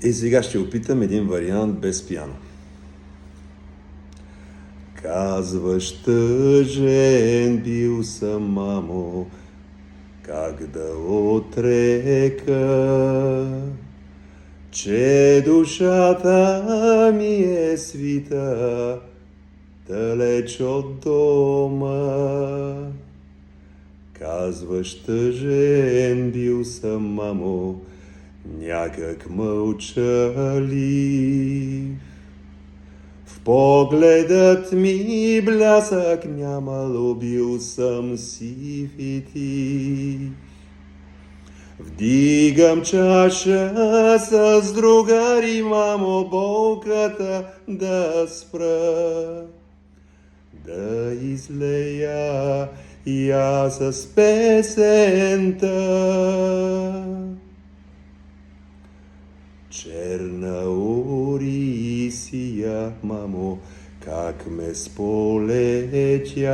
И сега ще опитам един вариант без пиано. Казваш, тъжен бил съм, мамо, как да отрека, че душата ми е свита, далеч от дома. Казваш, тъжен бил съм, мамо, някак мълчалив. В погледът ми блясък нямало, бил съм сив и тих. Вдигам чаша с другари, мамо, болката да спра, да излея и аз с песента. Черна Орисия, мамо, как ме сполетя.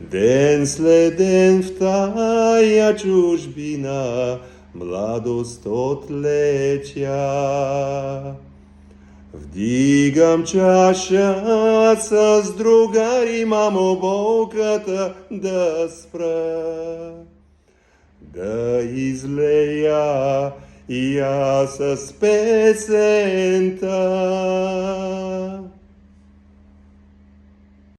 Ден след ден в тая чужбина младост отлетя. Вдигам чаша с другари, мамо, болката да спра, да излея и аз с песента.